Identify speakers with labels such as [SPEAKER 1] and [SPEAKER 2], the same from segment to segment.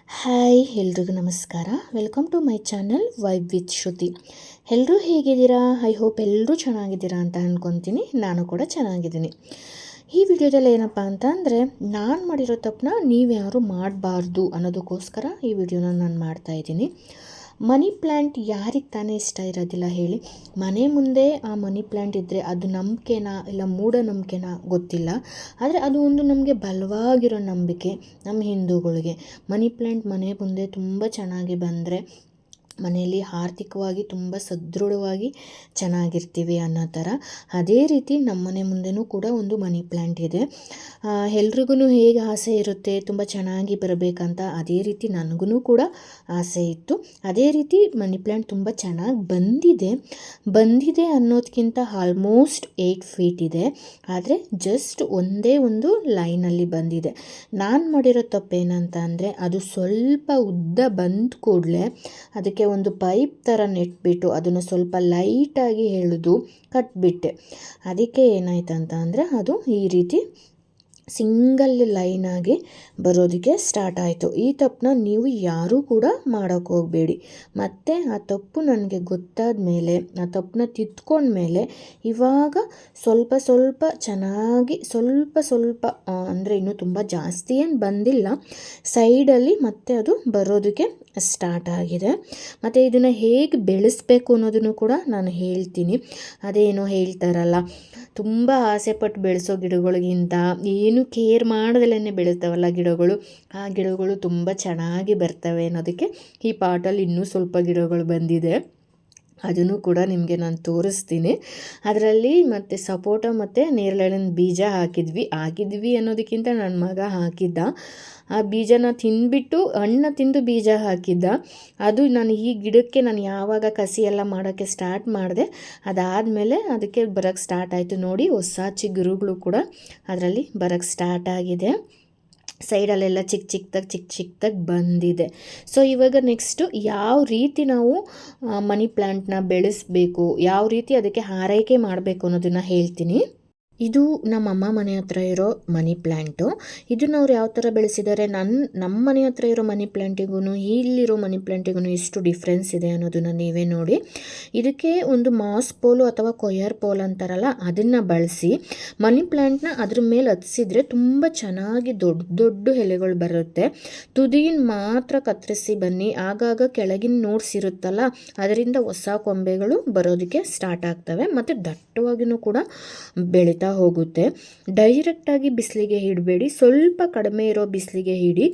[SPEAKER 1] Hi ಎಲ್ರಿಗೂ ನಮಸ್ಕಾರ. Welcome to my channel vibe with Shruti. ಎಲ್ಲರೂ ಹೇಗಿದ್ದೀರಾ? ಐ ಹೋಪ್ ಎಲ್ಲರೂ ಚೆನ್ನಾಗಿದ್ದೀರಾ ಅಂತ ಅಂದ್ಕೊತೀನಿ. ನಾನು ಕೂಡ ಚೆನ್ನಾಗಿದ್ದೀನಿ. ಈ ವಿಡಿಯೋದಲ್ಲಿ ಏನಪ್ಪ ಅಂತ ಅಂದರೆ, ನಾನು ಮಾಡಿರೋ ತಪ್ಪನ್ನ ನೀವು ಯಾರು ಮಾಡಬಾರ್ದು ಅನ್ನೋದಕ್ಕೋಸ್ಕರ ಈ ವಿಡಿಯೋನ ನಾನು ಮಾಡ್ತಾಯಿದ್ದೀನಿ. ಮನಿ ಪ್ಲ್ಯಾಂಟ್ ಯಾರಿಗೆ ತಾನೇ ಇಷ್ಟ ಇರೋದಿಲ್ಲ ಹೇಳಿ? ಮನೆ ಮುಂದೆ ಆ ಮನಿ ಪ್ಲ್ಯಾಂಟ್ ಇದ್ದರೆ ಅದು ನಂಬಿಕೆನಾ ಇಲ್ಲ ಮೂಢನಂಬಿಕೆನಾ ಗೊತ್ತಿಲ್ಲ. ಆದರೆ ಅದು ಒಂದು ನಮಗೆ ಬಲವಾಗಿರೋ ನಂಬಿಕೆ ನಮ್ಮ ಹಿಂದೂಗಳಿಗೆ. ಮನಿ ಪ್ಲ್ಯಾಂಟ್ ಮನೆ ಮುಂದೆ ತುಂಬ ಚೆನ್ನಾಗಿ ಬಂದರೆ ಮನೆಯಲ್ಲಿ ಆರ್ಥಿಕವಾಗಿ ತುಂಬ ಸದೃಢವಾಗಿ ಚೆನ್ನಾಗಿರ್ತೀವಿ ಅನ್ನೋ ಥರ. ಅದೇ ರೀತಿ ನಮ್ಮ ಮನೆ ಮುಂದೆನೂ ಕೂಡ ಒಂದು ಮನಿ ಪ್ಲ್ಯಾಂಟ್ ಇದೆ. ಎಲ್ರಿಗೂ ಹೇಗೆ ಆಸೆ ಇರುತ್ತೆ ತುಂಬ ಚೆನ್ನಾಗಿ ಬರಬೇಕಂತ, ಅದೇ ರೀತಿ ನನಗೂ ಕೂಡ ಆಸೆ ಇತ್ತು. ಅದೇ ರೀತಿ ಮನಿ ಪ್ಲ್ಯಾಂಟ್ ತುಂಬ ಚೆನ್ನಾಗಿ ಬಂದಿದೆ ಅನ್ನೋದಕ್ಕಿಂತ ಆಲ್ಮೋಸ್ಟ್ 8 ಫೀಟ್ ಇದೆ. ಆದರೆ ಜಸ್ಟ್ ಒಂದೇ ಒಂದು ಲೈನಲ್ಲಿ ಬಂದಿದೆ. ನಾನು ಮಾಡಿರೋ ತಪ್ಪೇನಂತ ಅಂದರೆ, ಅದು ಸ್ವಲ್ಪ ಉದ್ದ ಬಂದ ಕೂಡಲೇ ಅದಕ್ಕೆ ಒಂದು ಪೈಪ್ ಥರ ನೆಟ್ಬಿಟ್ಟು ಅದನ್ನು ಸ್ವಲ್ಪ ಲೈಟಾಗಿ ಎಳೆದು ಕಟ್ಬಿಟ್ಟೆ. ಅದಕ್ಕೆ ಏನಾಯ್ತು ಅಂತ ಅಂದರೆ, ಅದು ಈ ರೀತಿ ಸಿಂಗಲ್ ಲೈನಾಗಿ ಬರೋದಕ್ಕೆ ಸ್ಟಾರ್ಟ್ ಆಯಿತು. ಈ ತಪ್ಪನ್ನ ನೀವು ಯಾರೂ ಕೂಡ ಮಾಡೋಕ್ಕೆ ಹೋಗಬೇಡಿ. ಮತ್ತು ಆ ತಪ್ಪು ನನಗೆ ಗೊತ್ತಾದ ಮೇಲೆ, ಆ ತಪ್ಪನ್ನ ತಿದ್ಕೊಂಡ್ಮೇಲೆ ಇವಾಗ ಸ್ವಲ್ಪ ಚೆನ್ನಾಗಿ ಸ್ವಲ್ಪ ಅಂದರೆ ಇನ್ನೂ ತುಂಬ ಜಾಸ್ತಿ ಏನು ಬಂದಿಲ್ಲ, ಸೈಡಲ್ಲಿ ಮತ್ತೆ ಅದು ಬರೋದಕ್ಕೆ ಸ್ಟಾರ್ಟ್ ಆಗಿದೆ. ಮತ್ತು ಇದನ್ನು ಹೇಗೆ ಬೆಳೆಸಬೇಕು ಅನ್ನೋದನ್ನು ಕೂಡ ನಾನು ಹೇಳ್ತೀನಿ. ಅದೇನೋ ಹೇಳ್ತಾರಲ್ಲ, ತುಂಬ ಆಸೆಪಟ್ಟು ಬೆಳೆಸೋ ಗಿಡಗಳಿಗಿಂತ ಏನು ಕೇರ್ ಮಾಡದಲ್ಲೇ ಬೆಳೆಸ್ತಾವಲ್ಲ ಗಿಡಗಳು, ಆ ಗಿಡಗಳು ತುಂಬ ಚೆನ್ನಾಗಿ ಬರ್ತವೆ ಅನ್ನೋದಕ್ಕೆ ಈ ಪಾಟಲ್ಲಿ ಇನ್ನೂ ಸ್ವಲ್ಪ ಗಿಡಗಳು ಬಂದಿದೆ. ಅದನ್ನು ಕೂಡ ನಿಮಗೆ ನಾನು ತೋರಿಸ್ತೀನಿ. ಅದರಲ್ಲಿ ಮತ್ತು ಸಪೋಟ ಮತ್ತು ನೇರಳೆಹಣ್ಣಿನ ಬೀಜ ಹಾಕಿದ್ವಿ ಅನ್ನೋದಕ್ಕಿಂತ ನನ್ನ ಮಗ ಹಾಕಿದ್ದ. ಆ ಬೀಜನ ತಿಂದ್ಬಿಟ್ಟು ಹಣ್ಣು ತಿಂದು ಬೀಜ ಹಾಕಿದ್ದ. ಅದು ನಾನು ಈ ಗಿಡಕ್ಕೆ ನಾನು ಯಾವಾಗ ಕಸಿ ಎಲ್ಲ ಮಾಡೋಕ್ಕೆ ಸ್ಟಾರ್ಟ್ ಮಾಡಿದೆ, ಅದಾದಮೇಲೆ ಅದಕ್ಕೆ ಬರೋಕ್ಕೆ ಸ್ಟಾರ್ಟ್ ಆಯಿತು. ನೋಡಿ, ಹೊಸ ಚಿಗುರುಗಳು ಕೂಡ ಅದರಲ್ಲಿ ಬರೋಕ್ಕೆ ಸ್ಟಾರ್ಟ್ ಆಗಿದೆ. ಸೈಡಲ್ಲೆಲ್ಲ ಚಿಕ್ಕದಾಗಿ ಬಂದಿದೆ. ಸೊ ಇವಾಗ ನೆಕ್ಸ್ಟು ಯಾವ ರೀತಿ ನಾವು ಮನಿ ಪ್ಲ್ಯಾಂಟ್ನ ಬೆಳೆಸಬೇಕು, ಯಾವ ರೀತಿ ಅದಕ್ಕೆ ಆರೈಕೆ ಮಾಡಬೇಕು ಅನ್ನೋದನ್ನು ಹೇಳ್ತೀನಿ. ಇದು ನಮ್ಮಮ್ಮ ಮನೆ ಹತ್ರ ಇರೋ ಮನಿ ಪ್ಲ್ಯಾಂಟು. ಇದನ್ನು ಅವ್ರು ಯಾವ ಥರ ಬೆಳೆಸಿದ್ದಾರೆ, ನಮ್ಮ ಮನೆ ಹತ್ರ ಇರೋ ಮನಿ ಪ್ಲ್ಯಾಂಟಿಗೂ ಇಲ್ಲಿರೋ ಮನಿ ಪ್ಲ್ಯಾಂಟಿಗೂ ಎಷ್ಟು ಡಿಫ್ರೆನ್ಸ್ ಇದೆ ಅನ್ನೋದನ್ನು ನೀವೇ ನೋಡಿ. ಇದಕ್ಕೆ ಒಂದು ಮಾಸ್ ಪೋಲು ಅಥವಾ ಕೊಯರ್ ಪೋಲ್ ಅಂತಾರಲ್ಲ, ಅದನ್ನು ಬಳಸಿ ಮನಿ ಪ್ಲ್ಯಾಂಟ್ನ ಅದ್ರ ಮೇಲೆ ಹತ್ಸಿದ್ರೆ ತುಂಬ ಚೆನ್ನಾಗಿ ದೊಡ್ಡ ಎಲೆಗಳು ಬರುತ್ತೆ. ತುದಿನ ಮಾತ್ರ ಕತ್ತರಿಸಿ ಬನ್ನಿ, ಆಗಾಗ ಕೆಳಗಿನ ನೋಟ್ಸ್ ಇರುತ್ತಲ್ಲ, ಅದರಿಂದ ಹೊಸ ಕೊಂಬೆಗಳು ಬರೋದಕ್ಕೆ ಸ್ಟಾರ್ಟ್ ಆಗ್ತವೆ ಮತ್ತು ದಟ್ಟವಾಗಿಯೂ ಕೂಡ ಬೆಳೀತಾ ಹೋಗುತ್ತೆ. ಡೈರೆಕ್ಟಾಗಿ ಬಿಸಿಲಿಗೆ ಇಡಬೇಡಿ, ಸ್ವಲ್ಪ ಕಡಿಮೆ ಇರೋ ಬಿಸಿಲಿಗೆ ಇಡಿ.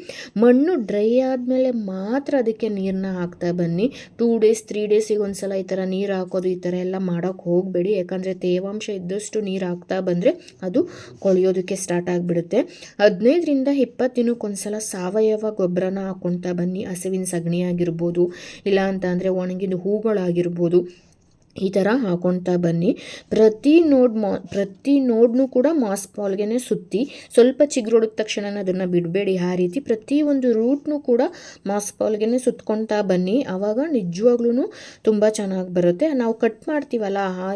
[SPEAKER 1] ಮಣ್ಣು ಡ್ರೈ ಆದಮೇಲೆ ಮಾತ್ರ ಅದಕ್ಕೆ ನೀರನ್ನ ಹಾಕ್ತಾ ಬನ್ನಿ. 2 ಡೇಸ್ 3 ಡೇಸಿಗೆ ಒಂದ್ಸಲ ಈ ಥರ ನೀರು ಹಾಕೋದು, ಈ ಥರ ಎಲ್ಲ ಮಾಡೋಕ್ಕೆ ಹೋಗಬೇಡಿ. ಯಾಕಂದರೆ ತೇವಾಂಶ ಇದ್ದಷ್ಟು ನೀರು ಹಾಕ್ತಾ ಬಂದರೆ ಅದು ಕೊಳೆಯೋದಕ್ಕೆ ಸ್ಟಾರ್ಟ್ ಆಗಿಬಿಡುತ್ತೆ. 15ರಿಂದ 20 ದಿನಕ್ಕೊಂದ್ಸಲ ಸಾವಯವ ಗೊಬ್ಬರನ ಹಾಕ್ಕೊಳ್ತಾ ಬನ್ನಿ. ಹಸುವಿನ ಸಗಣಿ ಆಗಿರ್ಬೋದು, ಇಲ್ಲ ಅಂತ ಅಂದರೆ ಒಣಗಿದ ಹೂಗಳಾಗಿರ್ಬೋದು, ಈ ಥರ ಹಾಕೊಳ್ತಾ ಬನ್ನಿ. ಪ್ರತಿ ನೋಡ್ನೂ ಕೂಡ ಮಾಸ್ ಪಾಲ್ಗೆ ಸುತ್ತಿ, ಸ್ವಲ್ಪ ಚಿಗುರೊಡಿದ ತಕ್ಷಣ ಅದನ್ನು ಬಿಡಬೇಡಿ. ಆ ರೀತಿ ಪ್ರತಿಯೊಂದು ರೂಟ್ನೂ ಕೂಡ ಮಾಸ್ ಪಾಲ್ಗೆ ಸುತ್ಕೊಳ್ತಾ ಬನ್ನಿ. ಆವಾಗ ನಿಜವಾಗ್ಲೂ ತುಂಬ ಚೆನ್ನಾಗಿ ಬರುತ್ತೆ. ನಾವು ಕಟ್ ಮಾಡ್ತೀವಲ್ಲ ಆ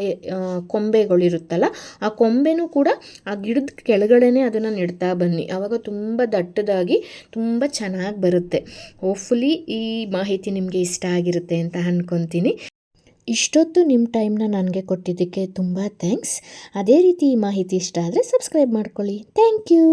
[SPEAKER 1] ಕೊಂಬೆಗಳಿರುತ್ತಲ್ಲ, ಆ ಕೊಂಬೆನೂ ಕೂಡ ಆ ಗಿಡದ ಕೆಳಗಡೆನೇ ಅದನ್ನು ನೆಡ್ತಾ ಬನ್ನಿ. ಆವಾಗ ತುಂಬ ದಟ್ಟದಾಗಿ ತುಂಬ ಚೆನ್ನಾಗಿ ಬರುತ್ತೆ. ಹೋಪ್ಫುಲಿ ಈ ಮಾಹಿತಿ ನಿಮಗೆ ಇಷ್ಟ ಆಗಿರುತ್ತೆ ಅಂತ ಅಂದ್ಕೊತೀನಿ. ಇಷ್ಟೊತ್ತು ನಿಮ್ಮ ಟೈಮ್ನ ನನಗೆ ಕೊಟ್ಟಿದ್ದಕ್ಕೆ ತುಂಬ ಥ್ಯಾಂಕ್ಸ್. ಅದೇ ರೀತಿ ಈ ಮಾಹಿತಿ ಇಷ್ಟ ಆದರೆ ಸಬ್ಸ್ಕ್ರೈಬ್ ಮಾಡ್ಕೊಳ್ಳಿ. Thank you.